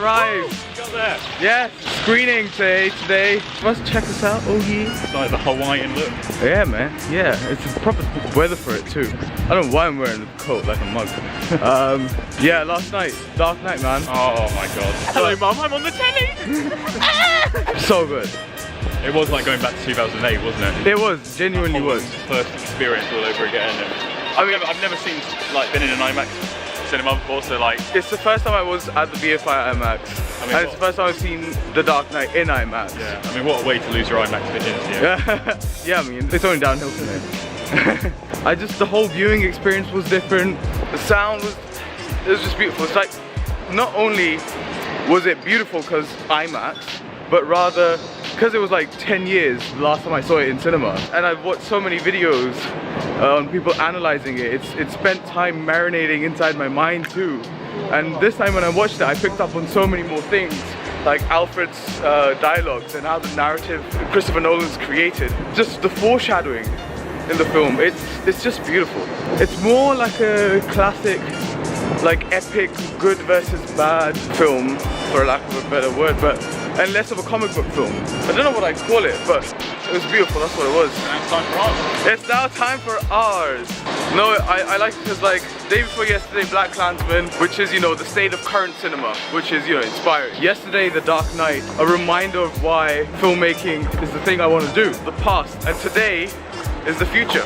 arrived. Got there. Yes, screening today. Must check us out. Oh yeah. It's like the Hawaiian look. Yeah, man. Yeah, it's a proper weather for it too. I don't know why I'm wearing a coat like a mug. Yeah, last night, dark night, man. Oh my god. Hello, Mum. I'm on the telly. So good. It was like going back to 2008, wasn't it? It was, genuinely was. First experience all over again. And I've never seen, like, been in an IMAX cinema before, so like... It's the first time I was at the BFI IMAX. And it's the first time I've seen The Dark Knight in IMAX. Yeah, I mean, what a way to lose your IMAX virginity. Yeah, I mean, it's only downhill from there. The whole viewing experience was different. The sound was just beautiful. It's like, not only was it beautiful because IMAX, but rather because it was like 10 years the last time I saw it in cinema. And I've watched so many videos on people analyzing it. It spent time marinating inside my mind too. And this time when I watched it, I picked up on so many more things, like Alfred's dialogues and how the narrative Christopher Nolan's created. Just the foreshadowing in the film, it's just beautiful. It's more like a classic, like epic good versus bad film, for lack of a better word, and less of a comic book film. I don't know what I'd call it, but it was beautiful, that's what it was. Now it's time for ours. It's now time for ours. No, I like it because, like, day before yesterday, Black Klansman, which is, you know, the state of current cinema, which is, you know, inspiring. Yesterday, The Dark Knight, a reminder of why filmmaking is the thing I want to do, the past. And today is the future,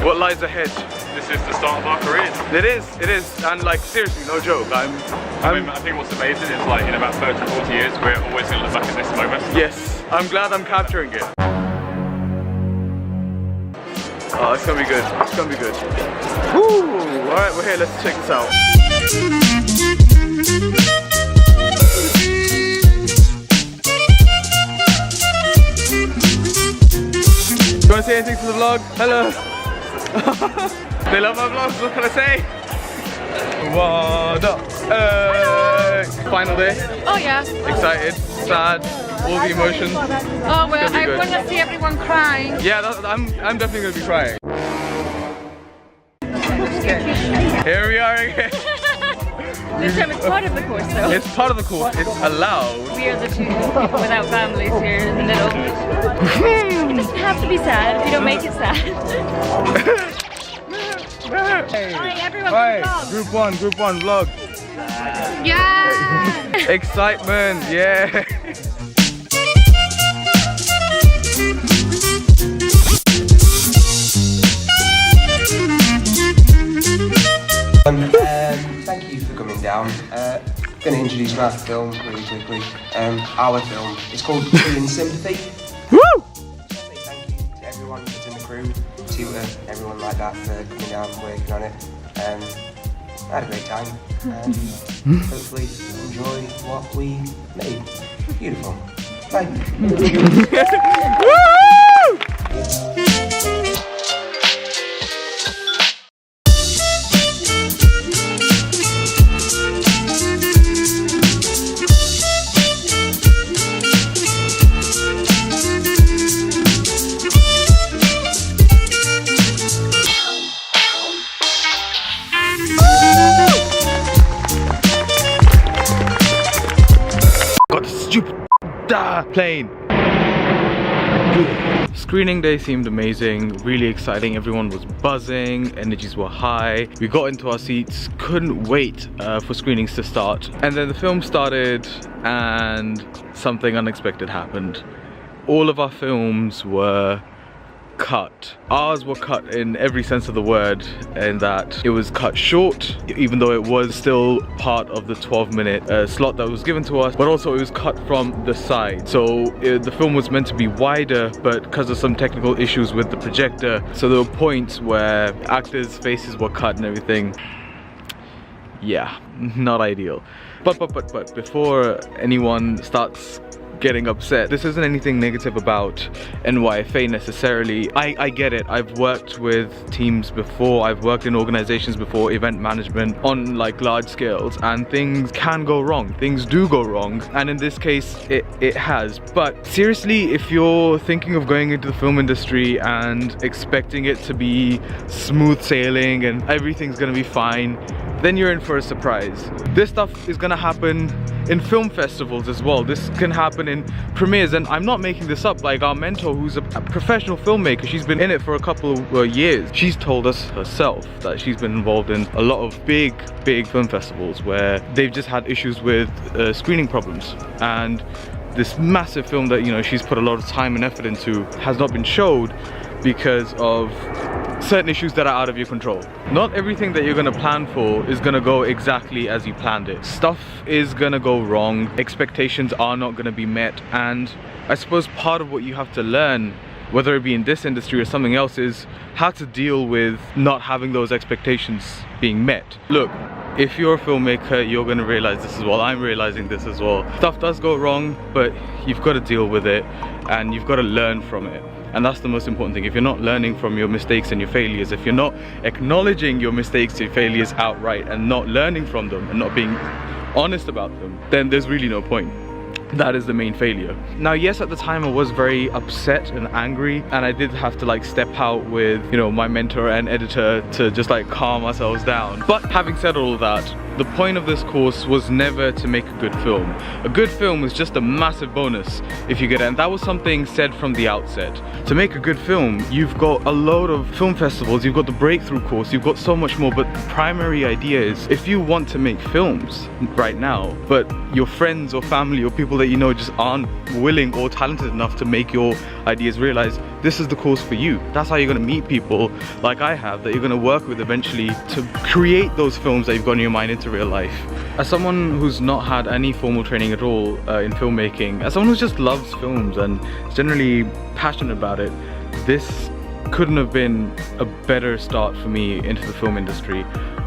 what lies ahead. This is the start of our careers. It is, and like, seriously, no joke. I think what's amazing is, like, in about 30, 40 years, we're always going to look back at this moment. Yes, I'm glad I'm capturing it. Oh, it's gonna be good. It's gonna be good. Woo! Alright, we're here. Let's check this out. You wanna say anything to the vlog? Hello! They love my vlogs, what can I say? What up? Final day? Oh yeah. Excited? Sad? All the emotions? Oh well, I want to see everyone crying. Yeah, I'm definitely going to be crying. Here we are again. This time it's part of the course though. It's part of the course, it's allowed. We are the two people without families here in the middle. It doesn't have to be sad if you don't make it sad. Alright, everyone, group one vlog. Yeah! Excitement, yeah. Thank you for coming down. Going to introduce my film really quickly. Our film. It's called In Sympathy. Woo! Say thank you to everyone that's in the crew, to everyone like that for coming down and working on it. I had a great time, and hopefully enjoy what we made. Beautiful. Bye. Plane. Screening day seemed amazing, really exciting. Everyone was buzzing, energies were high. We got into our seats, couldn't wait for screenings to start. And then the film started and something unexpected happened. All of our films were cut. Ours were cut in every sense of the word, in that it was cut short, even though it was still part of the 12-minute slot that was given to us, but also it was cut from the side. So the film was meant to be wider, but because of some technical issues with the projector, so there were points where actors' faces were cut and everything. Yeah, not ideal. But before anyone starts getting upset. This isn't anything negative about NYFA necessarily. I get it. I've worked with teams before, I've worked in organizations before, event management on like large scales, and things can go wrong. Things do go wrong, and in this case it has. But seriously, if you're thinking of going into the film industry and expecting it to be smooth sailing and everything's gonna be fine, then you're in for a surprise. This stuff is gonna happen in film festivals as well. This can happen in premieres, and I'm not making this up. Like our mentor, who's a professional filmmaker, she's been in it for a couple of years. She's told us herself that she's been involved in a lot of big film festivals where they've just had issues with screening problems, and this massive film that, you know, she's put a lot of time and effort into has not been showed because of certain issues that are out of your control. Not everything that you're gonna plan for is gonna go exactly as you planned it. Stuff is gonna go wrong, expectations are not gonna be met, and I suppose part of what you have to learn, whether it be in this industry or something else, is how to deal with not having those expectations being met. Look, if you're a filmmaker, you're gonna realize this as well. I'm realizing this as well. Stuff does go wrong, but you've got to deal with it and you've got to learn from it. And that's the most important thing. If you're not learning from your mistakes and your failures, if you're not acknowledging your mistakes and failures outright and not learning from them and not being honest about them, then there's really no point. That is the main failure. Now, yes, at the time I was very upset and angry, and I did have to like step out with, you know, my mentor and editor to just like calm ourselves down. But having said all of that, the point of this course was never to make a good film. A good film is just a massive bonus if you get it, and that was something said from the outset. To make a good film, you've got a load of film festivals, you've got the breakthrough course, you've got so much more, but the primary idea is if you want to make films right now, but your friends or family or people that you know just aren't willing or talented enough to make your ideas realize, this is the course for you. That's how you're going to meet people like I have, that you're going to work with eventually to create those films that you've got in your mind into real life. As someone who's not had any formal training at all in filmmaking, as someone who just loves films and is generally passionate about it, this couldn't have been a better start for me into the film industry.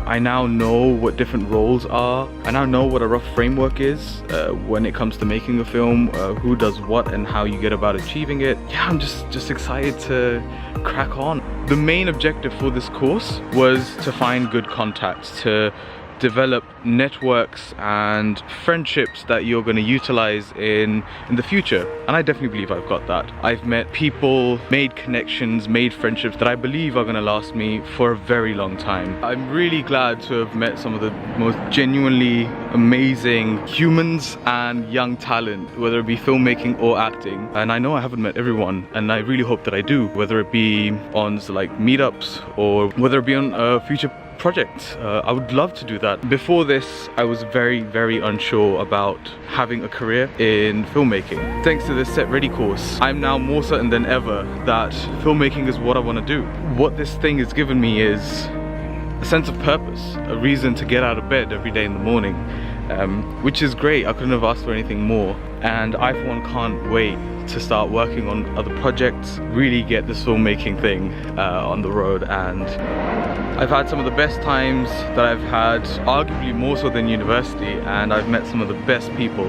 I now know what different roles are. I now know what a rough framework is when it comes to making a film, who does what and how you get about achieving it. Yeah, I'm just excited to crack on. The main objective for this course was to find good contacts, to develop networks and friendships that you're going to utilize in the future, and I definitely believe I've got that. I've met people, made connections, made friendships that I believe are going to last me for a very long time. I'm really glad to have met some of the most genuinely amazing humans and young talent, whether it be filmmaking or acting, and I know I haven't met everyone, and I really hope that I do, whether it be on like meetups or whether it be on future projects. I would love to do that. Before this, I was very unsure about having a career in filmmaking. Thanks to this Set Ready course, I'm now more certain than ever that filmmaking is what I want to do. What this thing has given me is a sense of purpose, a reason to get out of bed every day in the morning, which is great. I couldn't have asked for anything more, and I for one can't wait to start working on other projects, really get this filmmaking thing on the road. And I've had some of the best times that I've had, arguably more so than university, and I've met some of the best people.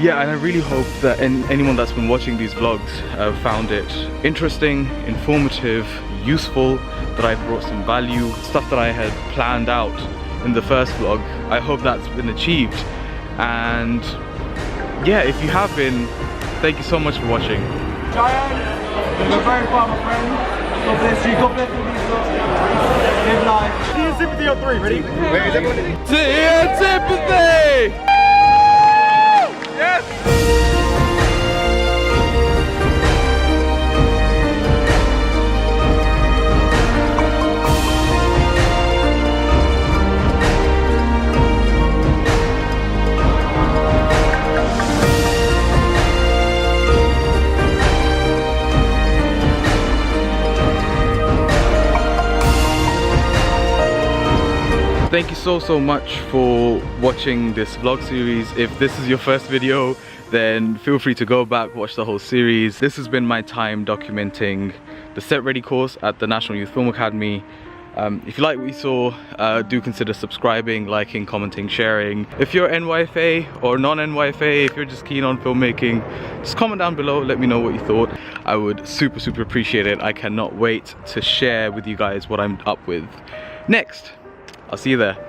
Yeah, and I really hope that anyone that's been watching these vlogs found it interesting, informative, useful, that I brought some value, stuff that I had planned out in the first vlog. I hope that's been achieved, and yeah, if you have been, thank you so much for watching. Chai.Shay, you're very far, my friend. God bless you, God bless all these lots. Live life. See you sympathy on 3, ready? See you sympathy! Yes! Thank you so much for watching this vlog series. If this is your first video, then feel free to go back, watch the whole series. This has been my time documenting the Set Ready course at the National Youth Film Academy. If you like what you saw, do consider subscribing, liking, commenting, sharing. If you're NYFA or non-NYFA, if you're just keen on filmmaking, just comment down below, let me know what you thought. I would super appreciate it. I cannot wait to share with you guys what I'm up with next. I'll see you there.